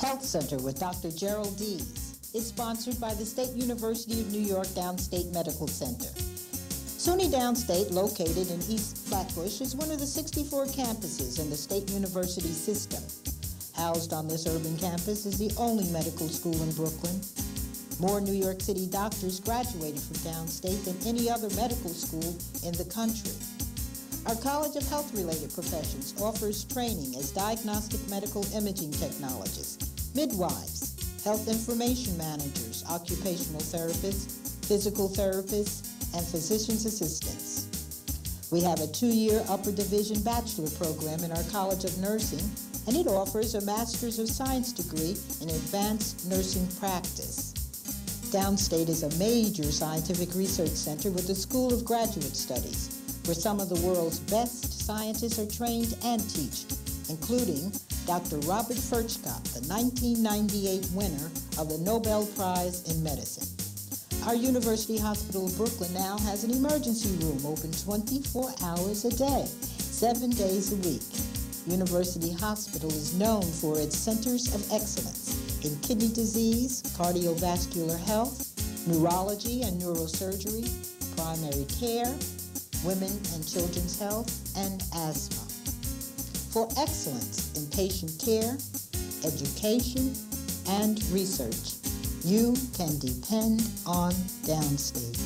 Health Center with Dr. Gerald Deas is sponsored by the State University of New York Downstate Medical Center. Suny Downstate, located in East Flatbush, is one of the 64 campuses in the State University system. Housed on this urban campus is the only medical school in Brooklyn. More New York City doctors graduated from Downstate than any other medical school in the country. Our College of Health-Related Professions offers training as diagnostic medical imaging technologists, midwives, health information managers, occupational therapists, physical therapists, and physician's assistants. We have a 2-year upper division bachelor program in our College of Nursing, and it offers a Master's of Science degree in advanced nursing practice. Downstate is a major scientific research center with a School of Graduate Studies, where some of the world's best scientists are trained and teach, including Dr. Robert Furchgott, the 1998 winner of the Nobel Prize in Medicine. Our University Hospital of Brooklyn now has an emergency room open 24 hours a day, 7 days a week. University Hospital is known for its centers of excellence in kidney disease, cardiovascular health, neurology and neurosurgery, primary care, women and children's health, and asthma. For excellence in patient care, education, and research, you can depend on Downstate.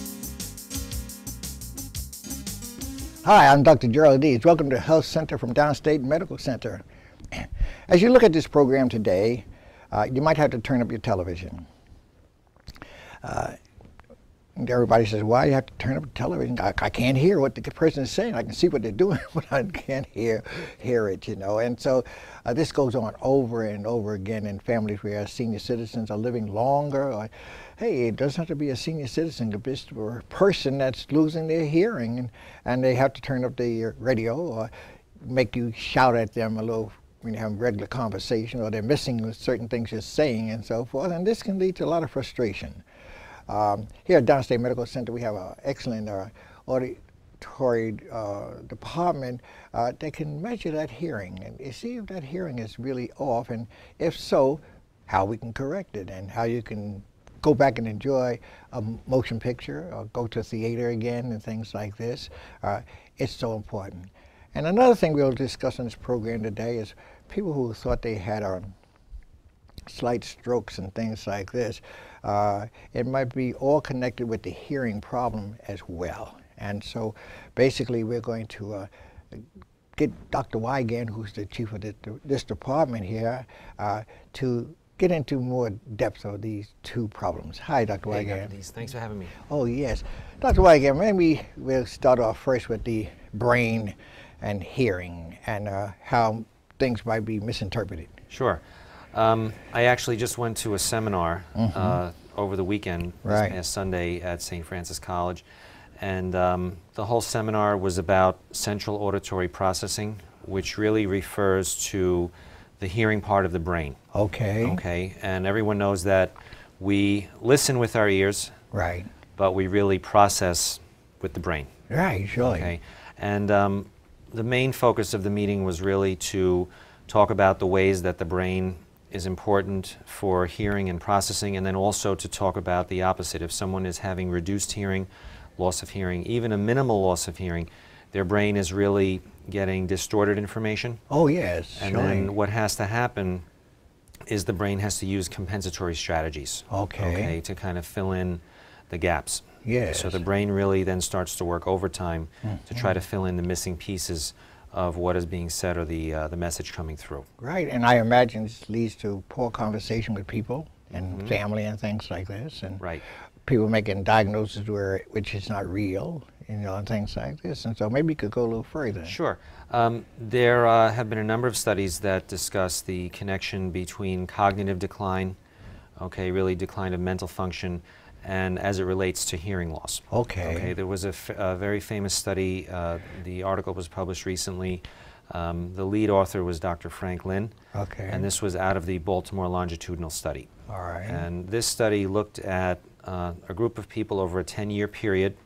Hi, I'm Dr. Gerald Deas. Welcome to Health Center from Downstate Medical Center. As you look at this program today, you might have to turn up your television. Everybody says, why do you have to turn up the television? I can't hear what the person is saying. I can see what they're doing, but I can't hear it, you know. And so this goes on over and over again in families where senior citizens are living longer. Or, hey, it doesn't have to be a senior citizen, it could be a person that's losing their hearing, and they have to turn up the radio or make you shout at them a little when you have regular conversation, or they're missing certain things you're saying and so forth. And this can lead to a lot of frustration. Here at Downstate Medical Center, we have an excellent auditory department that can measure that hearing and see if that hearing is really off, and if so, how we can correct it, and how you can go back and enjoy a motion picture or go to a theater again and things like this. It's so important. And another thing we'll discuss in this program today is people who thought they had slight strokes and things like this. It might be all connected with the hearing problem as well. And so basically we're going to get Dr. Weigand, who's the chief of this department here, to get into more depth of these two problems. Hi, Dr. Weigand. Hey, Dr. Deas. Thanks for having me. Oh, yes. Dr. Weigand, maybe we'll start off first with the brain and hearing and how things might be misinterpreted. Sure. I actually just went to a seminar over the weekend, this past Sunday at St. Francis College, and the whole seminar was about central auditory processing, which really refers to the hearing part of the brain. Okay. Okay, and everyone knows that we listen with our ears, right, but we really process with the brain. Right, surely. Okay, and the main focus of the meeting was really to talk about the ways that the brain is important for hearing and processing, and then also to talk about the opposite. If someone is having reduced hearing, loss of hearing, even a minimal loss of hearing, their brain is really getting distorted information. Oh, yes. And then what has to happen is the brain has to use compensatory strategies. Okay, to kind of fill in the gaps. Yes. So the brain really then starts to work overtime to try to fill in the missing pieces of what is being said or the message coming through. Right, and I imagine this leads to poor conversation with people and family and things like this, and people making diagnoses which is not real, you know, and things like this. And so maybe you could go a little further. Sure. There have been a number of studies that discuss the connection between cognitive decline, really decline of mental function, and as it relates to hearing loss. Okay, there was a very famous study. The article was published recently. The lead author was Dr. Frank Lin. And this was out of the Baltimore longitudinal study. All right. And this study looked at a group of people over a 10-year period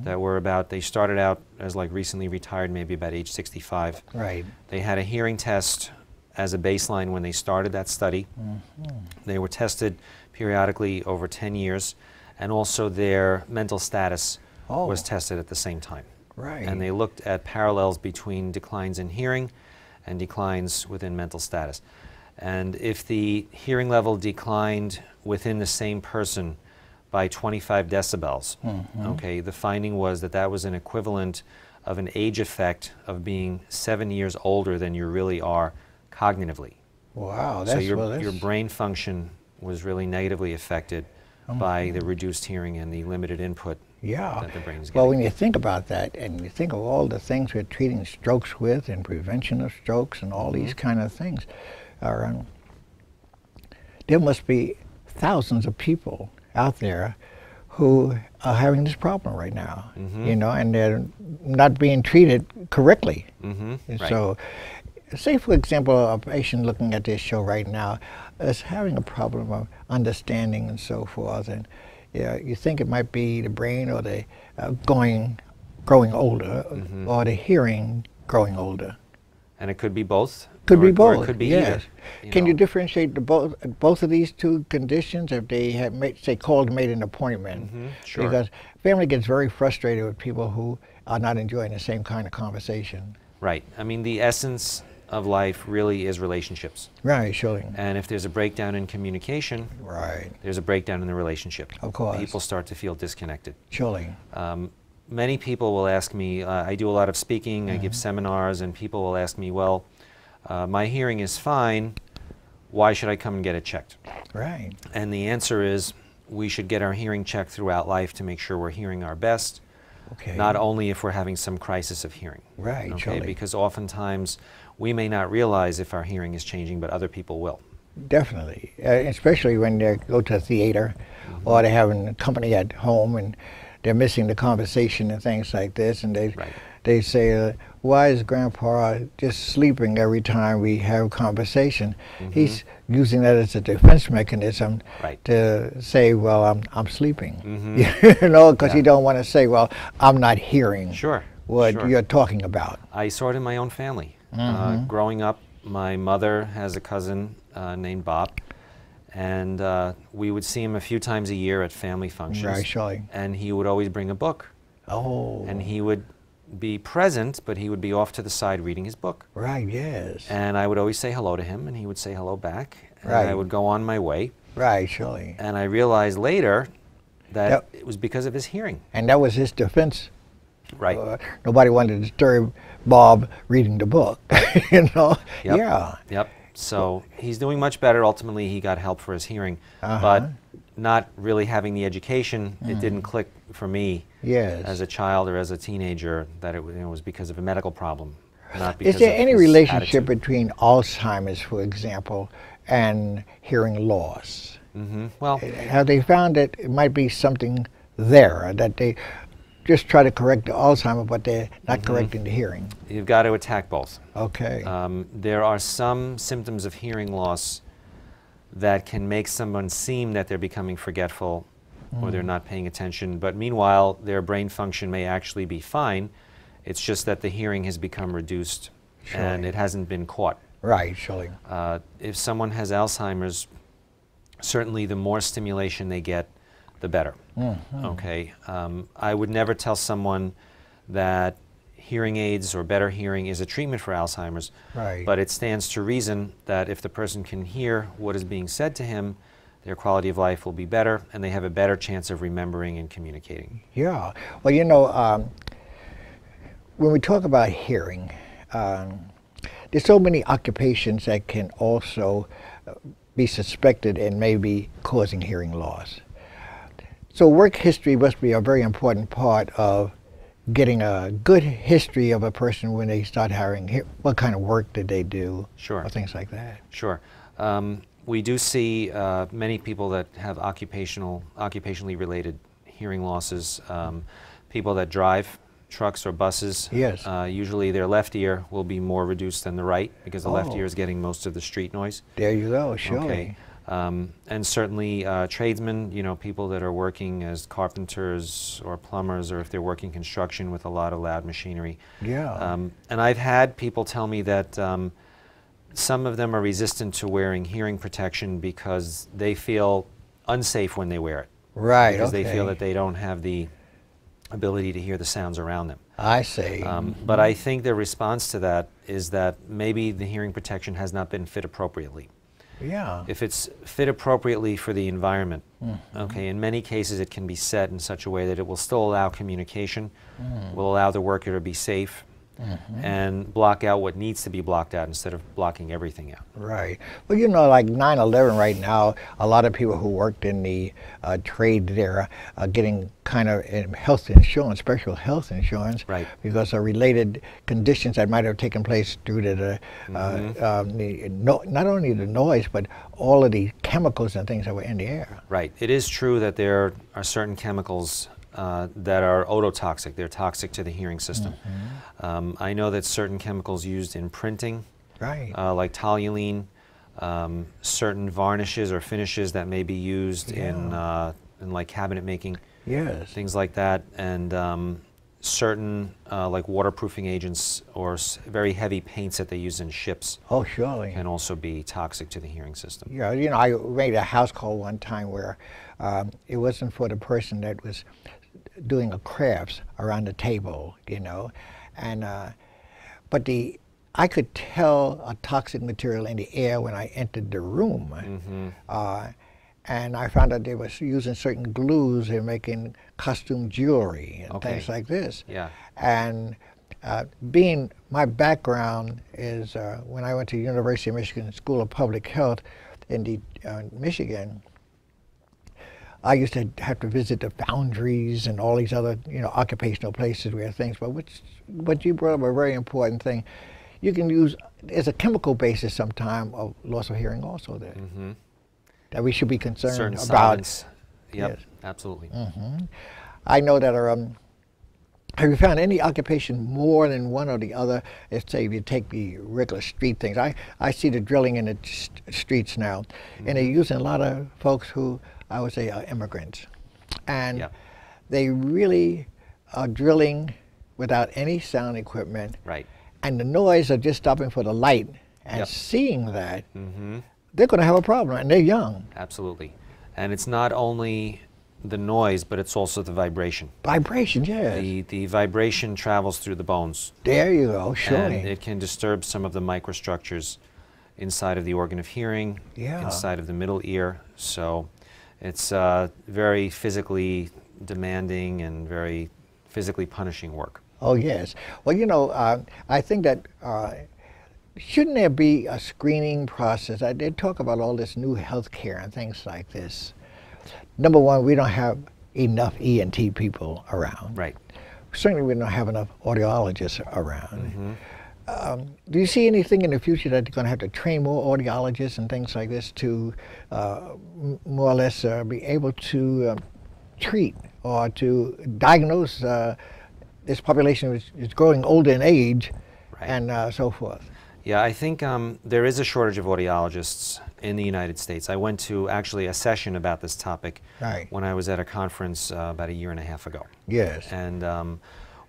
that were they started out as like recently retired, maybe about age 65. Right. They had a hearing test as a baseline when they started that study. They were tested periodically over 10 years, and also their mental status was tested at the same time. Right. And they looked at parallels between declines in hearing and declines within mental status. And if the hearing level declined within the same person by 25 decibels, okay, the finding was that that was an equivalent of an age effect of being 7 years older than you really are cognitively. Wow, So that's your brain function was really negatively affected by the reduced hearing and the limited input that the brain is getting. Well, when you think about that, and you think of all the things we're treating strokes with, and prevention of strokes, and all these kind of things, there must be thousands of people out there who are having this problem right now, you know, and they're not being treated correctly. So, say for example, a patient looking at this show right now is having a problem of understanding and so forth, and you think it might be the brain or the growing older, or the hearing growing older. And it could be both. Could be both. Or it could be yes. either. Can you differentiate both of these two conditions if they have made an appointment? Sure. Because family gets very frustrated with people who are not enjoying the same kind of conversation. Right. I mean, the essence of life really is relationships. Right, surely. And if there's a breakdown in communication, there's a breakdown in the relationship. Of course. People start to feel disconnected. Surely. Many people will ask me, I do a lot of speaking, I give seminars, and people will ask me, well, my hearing is fine, why should I come and get it checked? Right. And the answer is, we should get our hearing checked throughout life to make sure we're hearing our best, not only if we're having some crisis of hearing. Right, okay? Because oftentimes we may not realize if our hearing is changing, but other people will. Definitely, especially when they go to a theater or they're having company at home and they're missing the conversation and things like this, and they say, why is Grandpa just sleeping every time we have conversation? He's using that as a defense mechanism to say, well, I'm sleeping. You know, because you don't want to say, well, I'm not hearing what you're talking about. I saw it in my own family. Growing up, my mother has a cousin named Bob, and we would see him a few times a year at family functions. And he would always bring a book. And he would be present, but he would be off to the side reading his book. And I would always say hello to him, and he would say hello back. And I would go on my way. And I realized later that it was because of his hearing. And that was his defense. Nobody wanted to disturb Bob reading the book. You know? So he's doing much better. Ultimately, he got help for his hearing, but not really having the education, it didn't click for me as a child or as a teenager that it was because of a medical problem, not because Is there of any his relationship attitude. between Alzheimer's, for example, and hearing loss? Well, have they found that it might be something there, that they just try to correct the Alzheimer, but they're not correcting the hearing? You've got to attack both. There are some symptoms of hearing loss that can make someone seem that they're becoming forgetful or they're not paying attention, but meanwhile their brain function may actually be fine. It's just that the hearing has become reduced and it hasn't been caught. If someone has Alzheimer's, certainly the more stimulation they get, the better. I would never tell someone that hearing aids or better hearing is a treatment for Alzheimer's, but it stands to reason that if the person can hear what is being said to him, their quality of life will be better and they have a better chance of remembering and communicating. Well, you know, when we talk about hearing, there's so many occupations that can also be suspected and maybe causing hearing loss. So work history must be a very important part of getting a good history of a person when they start hiring. What kind of work did they do? Or things like that. We do see many people that have occupationally related hearing losses. People that drive trucks or buses. Usually their left ear will be more reduced than the right because the left ear is getting most of the street noise. There you go, and certainly tradesmen, you know, people that are working as carpenters or plumbers, or if they're working construction with a lot of loud machinery. And I've had people tell me that some of them are resistant to wearing hearing protection because they feel unsafe when they wear it. Right, because okay. they feel that they don't have the ability to hear the sounds around them. I see. But I think the response to that is that maybe the hearing protection has not been fit appropriately. Yeah. If it's fit appropriately for the environment, okay, in many cases it can be set in such a way that it will still allow communication, will allow the worker to be safe, and block out what needs to be blocked out instead of blocking everything out. Right. Well, you know, like 9/11 right now, a lot of people who worked in the trade there are getting kind of health insurance, special health insurance, Right. because of related conditions that might have taken place due to the, not only the noise, but all of the chemicals and things that were in the air. Right. It is true that there are certain chemicals that are ototoxic. They're toxic to the hearing system. I know that certain chemicals used in printing, Right. like toluene, certain varnishes or finishes that may be used in like cabinet making, Yes. things like that, and certain like waterproofing agents or very heavy paints that they use in ships Oh, surely. can also be toxic to the hearing system. Yeah, you know, I made a house call one time where it wasn't for the person that was doing a crafts around the table, you know, and but I could tell a toxic material in the air when I entered the room, and I found out they was using certain glues in making costume jewelry and things like this. Yeah. And being my background is when I went to University of Michigan School of Public Health in Michigan, I used to have to visit the foundries and all these other, you know, occupational places where things. But what you brought up a very important thing. You can use as a chemical basis sometime of loss of hearing also there. That we should be concerned Certain about. solvents. Yep, Yes. absolutely. I know that have you found any occupation more than one or the other? Let's say if you take the regular street things. I see the drilling in the streets now, and they're using a lot of folks who I would say are immigrants. And they really are drilling without any sound equipment. Right. And the noise of just stopping for the light and seeing that, they're going to have a problem, and they're young. Absolutely. And it's not only the noise, but it's also the vibration. Vibration, yes. The vibration travels through the bones. There you go, surely. And it can disturb some of the microstructures inside of the organ of hearing, inside of the middle ear. So it's very physically demanding and very physically punishing work. Oh, yes. Well, you know, I think that shouldn't there be a screening process? They talk about all this new health care and things like this. Number one, we don't have enough ENT people around. Right. Certainly we don't have enough audiologists around. Do you see anything in the future that they're going to have to train more audiologists and things like this to more or less be able to treat or to diagnose this population which is growing older in age and so forth? Yeah, I think there is a shortage of audiologists in the United States. I went to actually a session about this topic when I was at a conference about 1.5 years ago. Yes. And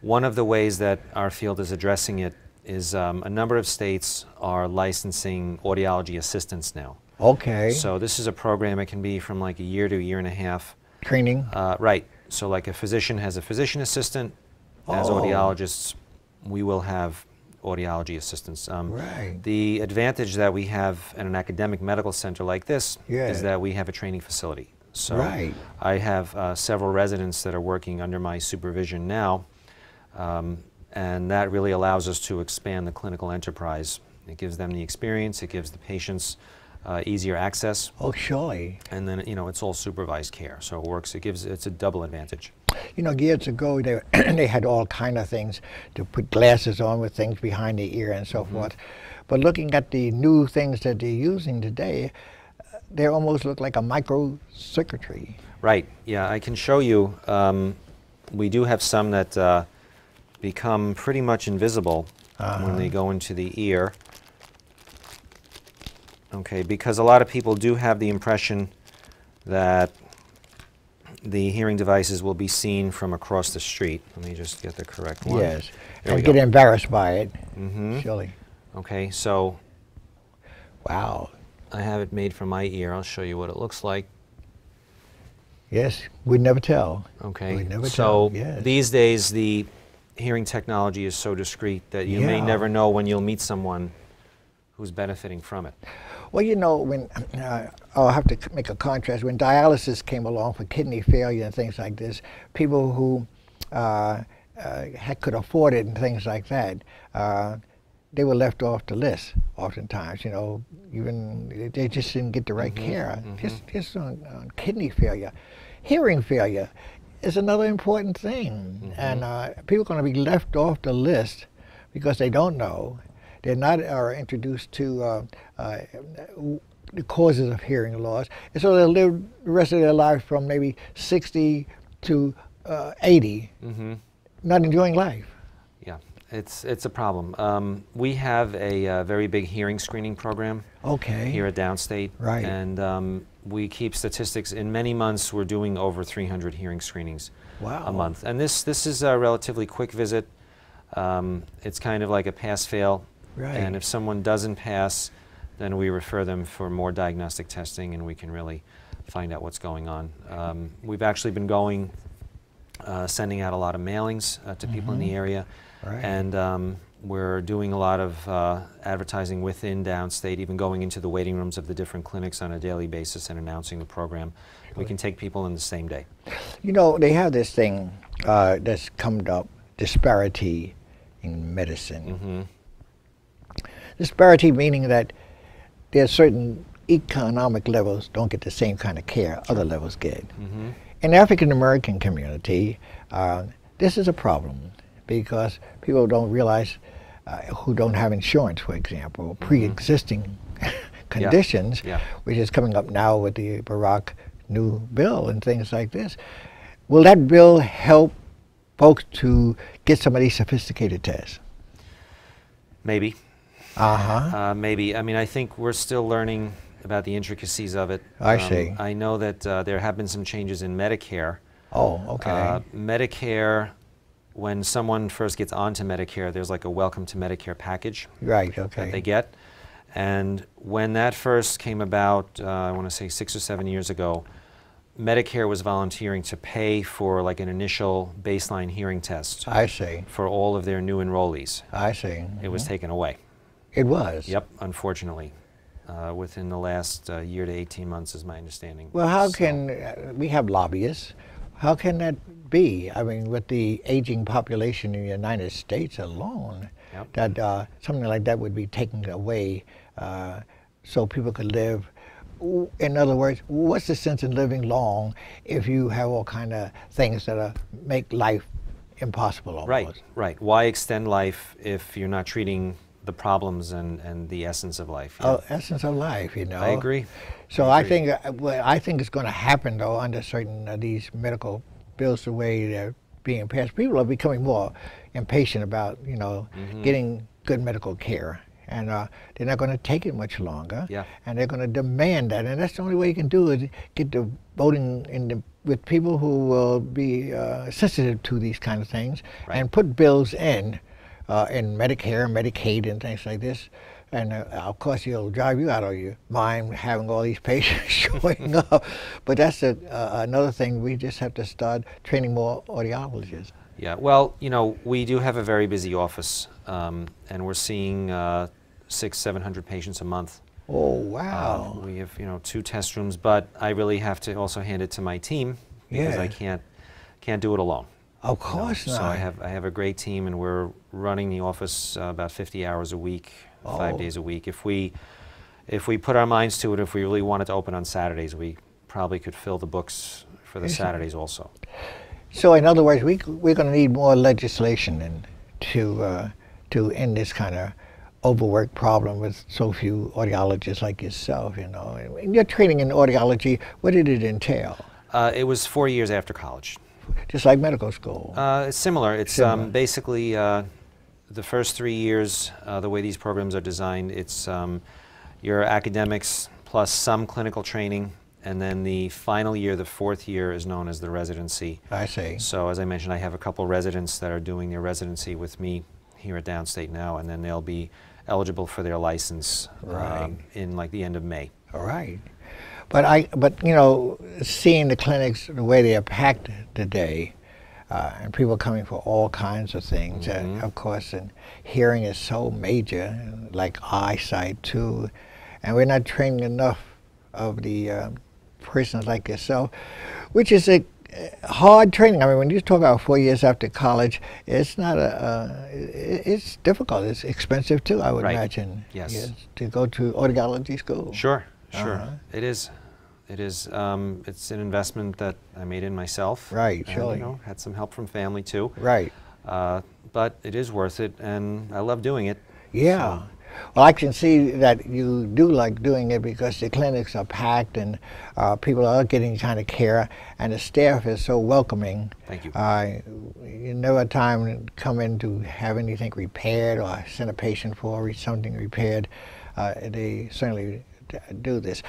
one of the ways that our field is addressing it is a number of states are licensing audiology assistants now. Okay. So this is a program, it can be from like 1 year to 1.5 years. Training? Right. So like a physician has a physician assistant. As audiologists, we will have audiology assistants. The advantage that we have at an academic medical center like this is that we have a training facility. So I have several residents that are working under my supervision now, and that really allows us to expand the clinical enterprise. It gives them the experience, it gives the patients easier access. Oh, surely. And then, you know, it's all supervised care, so it works. It's a double advantage. You know, years ago, they had all kind of things to put glasses on with things behind the ear and so forth. But looking at the new things that they're using today, they almost look like a microcircuitry. Right. Yeah, I can show you. We do have some that become pretty much invisible when they go into the ear. Okay, because a lot of people do have the impression that the hearing devices will be seen from across the street. Let me just get the correct one. Yes, and get embarrassed by it, surely. Okay, so Wow. I have it made from my ear. I'll show you what it looks like. Yes, we'd never tell. Okay. We'd never so tell. Yes. these days the hearing technology is so discreet that you may never know when you'll meet someone who's benefiting from it. Well, you know, when I'll have to make a contrast. When dialysis came along for kidney failure and things like this, people who could afford it and things like that, they were left off the list oftentimes. You know, even they just didn't get the right care. Just on kidney failure. Hearing failure is another important thing, and people are going to be left off the list because they don't know. They're not introduced to the causes of hearing loss, and so they'll live the rest of their life from maybe 60 to 80, not enjoying life. Yeah, it's a problem. We have a very big hearing screening program here at Downstate, right. And we keep statistics. In many months, we're doing over 300 hearing screenings a month, and this is a relatively quick visit. It's kind of like a pass-fail. Right. And if someone doesn't pass, then we refer them for more diagnostic testing, and we can really find out what's going on. We've actually been going, sending out a lot of mailings to people in the area, and we're doing a lot of advertising within Downstate, even going into the waiting rooms of the different clinics on a daily basis and announcing the program. We can take people in the same day. You know, they have this thing that's come up, disparity in medicine. Disparity meaning that there are certain economic levels don't get the same kind of care other levels get. In the African American community, this is a problem because people don't realize who don't have insurance, for example, pre-existing conditions, which is coming up now with the Barack new bill and things like this. Will that bill help folks to get some of these sophisticated tests? Maybe. Maybe. I mean, I think we're still learning about the intricacies of it. I see. I know that there have been some changes in Medicare. Oh, okay. Medicare, when someone first gets onto Medicare, there's like a welcome to Medicare package. Right, okay. That they get. And when that first came about, I want to say 6 or 7 years ago, Medicare was volunteering to pay for like an initial baseline hearing test. I see. For all of their new enrollees. I see. It was taken away. It was? Yep, unfortunately. Within the last year to 18 months is my understanding. Well, how can, we have lobbyists, how can that be? I mean, with the aging population in the United States alone, that something like that would be taken away so people could live. In other words, what's the sense in living long if you have all kind of things that make life impossible almost? Right, right. Why extend life if you're not treating the problems and the essence of life? Oh, essence of life, you know. I agree. So I think it's going to happen though under certain these medical bills the way they're being passed. People are becoming more impatient about, you know, getting good medical care. And they're not going to take it much longer, and they're going to demand that. And that's the only way you can do it, get the voting with people who will be sensitive to these kind of things, and put bills in Medicare, Medicaid, and things like this. And of course, it'll drive you out of your mind having all these patients showing up. But that's another thing. We just have to start training more audiologists. Yeah, well, you know, we do have a very busy office, and we're seeing 600-700 patients a month. Oh, wow. We have, you know, 2 test rooms, but I really have to also hand it to my team because I can't do it alone. Of course not. So I have a great team, and we're running the office about 50 hours a week, 5 days a week. If we put our minds to it, if we really wanted to open on Saturdays, we probably could fill the books for the Saturdays also. So in other words, we're going to need more legislation to end this kind of overwork problem with so few audiologists like yourself, you know. And your training in audiology, what did it entail? It was 4 years after college. Just like medical school? It's similar. It's basically the first 3 years, the way these programs are designed, it's your academics plus some clinical training. And then the final year, the 4th year, is known as the residency. I see. So as I mentioned, I have a couple residents that are doing their residency with me here at Downstate now, and then they'll be eligible for their license Right. in like the end of May. All right. But you know, seeing the clinics the way they are packed today, and people coming for all kinds of things, of course, and hearing is so major, like eyesight too, and we're not training enough of the persons like yourself, which is a hard training. I mean, when you talk about 4 years after college, it's not it's difficult. It's expensive too, I would Right. imagine. Yes. To go to audiology school. Sure. It is. It is. It's an investment that I made in myself. Right, and, surely. you know, had some help from family too. Right. But it is worth it, and I love doing it. Yeah. Well, I can see that you do like doing it because the clinics are packed and people are getting kind of care, and the staff is so welcoming. Thank you. You never have time to come in to have anything repaired or send a patient for something repaired. They certainly do this.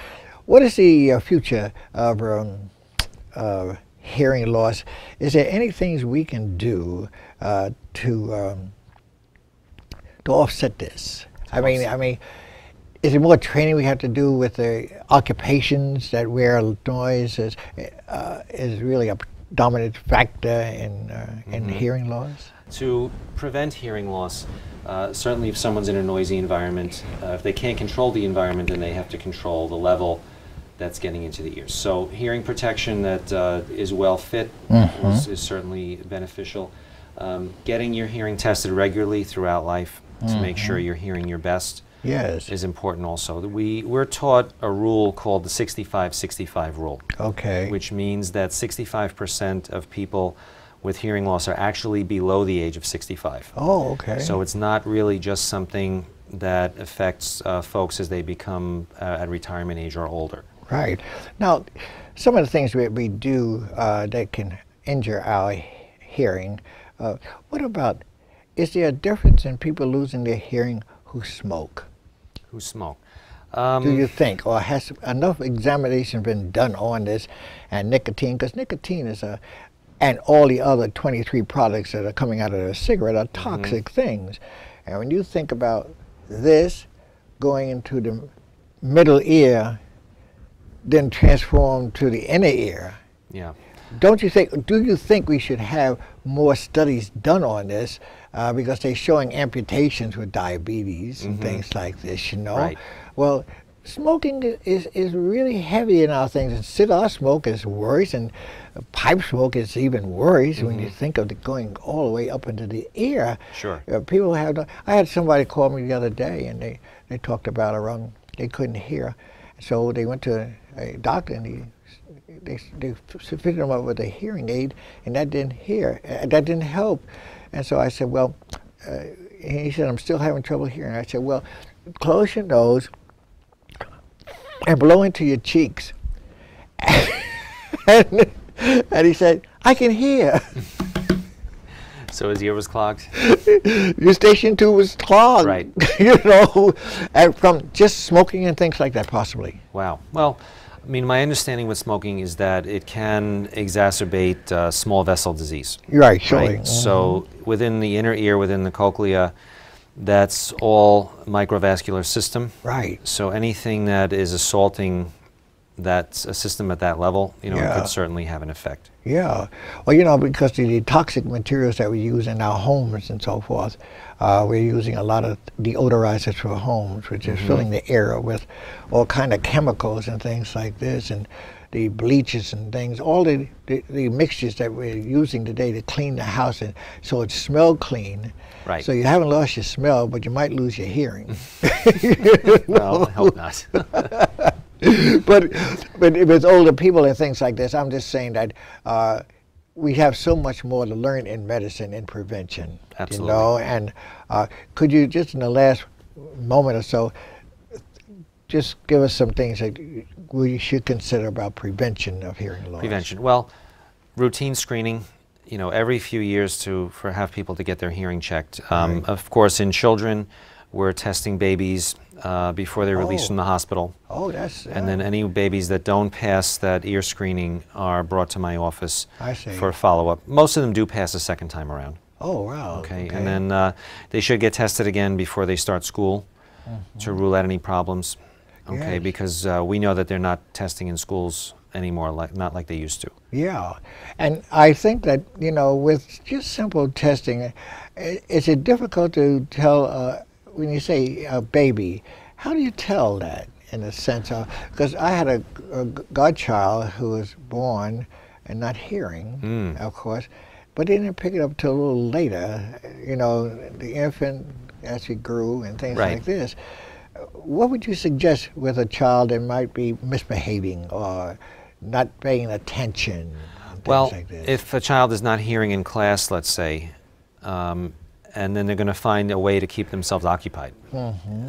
What is the future of hearing loss? Is there any things we can do to offset this? I mean, is there more training we have to do with the occupations that where noise is really a dominant factor in hearing loss? To prevent hearing loss, certainly if someone's in a noisy environment, if they can't control the environment, then they have to control the level that's getting into the ears. So hearing protection that is well fit is certainly beneficial. Getting your hearing tested regularly throughout life to make sure you're hearing your best is important also. We're taught a rule called the 65-65 rule. Okay. Which means that 65% of people with hearing loss are actually below the age of 65. Oh, okay. So it's not really just something that affects folks as they become at retirement age or older. Right. Now, some of the things we do that can injure our hearing, what about, is there a difference in people losing their hearing who smoke? Who smoke? Do you think, or has enough examination been done on this and nicotine? Because nicotine is and all the other 23 products that are coming out of a cigarette are toxic things. And when you think about this going into the middle ear, then transform to the inner ear. Yeah. Do you think we should have more studies done on this because they're showing amputations with diabetes and things like this, you know? Right. Well, smoking is really heavy in our things, and cigar smoke is worse, and pipe smoke is even worse when you think of it going all the way up into the ear. Sure. People have, I had somebody call me the other day, and they talked about they couldn't hear. So they went to a doctor, and they fitted them up with a hearing aid, and that didn't help. And so I said, well, he said, I'm still having trouble hearing. I said, well, close your nose and blow into your cheeks. and he said, I can hear. So his ear was clogged? Your station 2 was clogged. Right. You know, and from just smoking and things like that, possibly. Wow. Well, I mean, my understanding with smoking is that it can exacerbate small vessel disease. Right, surely. Right? So within the inner ear, within the cochlea, that's all microvascular system. Right. So anything that is assaulting that system at that level, you know, it could certainly have an effect. Yeah. Well, you know, because the toxic materials that we use in our homes and so forth, we're using a lot of deodorizers for homes, which is filling the air with all kind of chemicals and things like this, and the bleaches and things, all the mixtures that we're using today to clean the house, and so it smells clean. Right. So you haven't lost your smell, but you might lose your hearing. Well, I hope not. But with older people and things like this, I'm just saying that we have so much more to learn in medicine and prevention. Absolutely. You know, and could you just in the last moment or so, just give us some things that we should consider about prevention of hearing loss? Prevention. Well, routine screening, you know, every few years for have people to get their hearing checked. Of course, in children, we're testing babies before they're released from the hospital. Oh, that's... And then any babies that don't pass that ear screening are brought to my office I see. for follow-up. Most of them do pass a second time around. Oh, wow. Okay, and then they should get tested again before they start school to rule out any problems. Okay, Yes. because we know that they're not testing in schools anymore, not like they used to. Yeah, and I think that, you know, with just simple testing, is it difficult to tell, when you say a baby, how do you tell that in a sense of, because I had a godchild who was born and not hearing, of course, but they didn't pick it up till a little later, you know, the infant as he grew and things like this. What would you suggest with a child that might be misbehaving or not paying attention? Well, like this? if a child is not hearing in class, let's say, and then they're going to find a way to keep themselves occupied.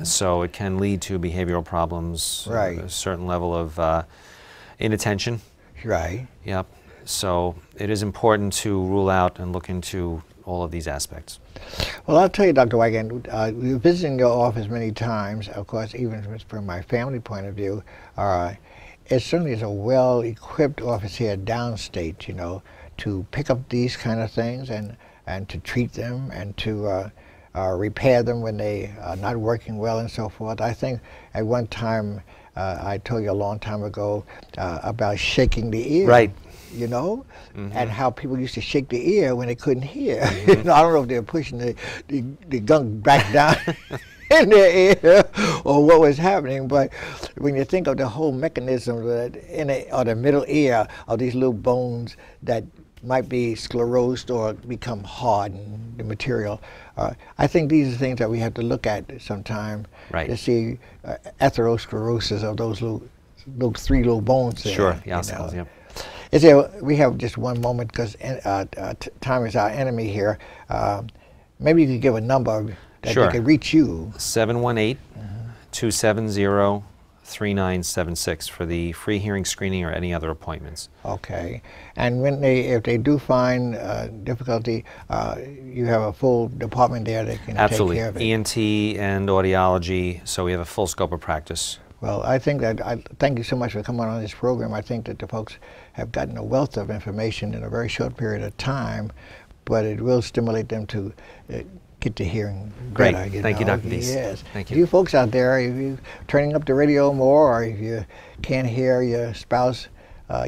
So it can lead to behavioral problems, a certain level of inattention. Right. Yep. So it is important to rule out and look into all of these aspects. Well, I'll tell you, Dr. Weigand, we're visiting your office many times, of course, even from my family point of view. It certainly is a well-equipped office here downstate, you know, to pick up these kind of things and to treat them and to repair them when they are not working well and so forth. I think at one time, I told you a long time ago about shaking the ear. Right. You know, and how people used to shake the ear when they couldn't hear. You know, I don't know if they were pushing the gunk back down in their ear or what was happening, but when you think of the whole mechanism that or the middle ear of these little bones that might be sclerosed or become hardened, the material, I think these are things that we have to look at sometime to see atherosclerosis of those little three little bones there. Sure, the ossicles, yeah. We have just one moment because time is our enemy here. Maybe you could give a number that they could reach you. 718-270-3976 for the free hearing screening or any other appointments. Okay. And if they do find difficulty, you have a full department there that can take care of it. ENT and audiology, so we have a full scope of practice. Well, I think that thank you so much for coming on this program. I think that the folks have gotten a wealth of information in a very short period of time, but it will stimulate them to get to hearing better. Great. Thank you, Dr. Deas. Yes. Thank you. You folks out there, if you're turning up the radio more, or if you can't hear your spouse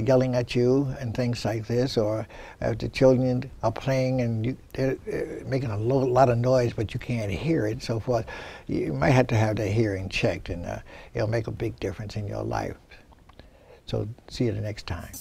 yelling at you and things like this, or if the children are playing and they're making a lot of noise but you can't hear it and so forth, you might have to have their hearing checked, and it'll make a big difference in your life. So see you the next time.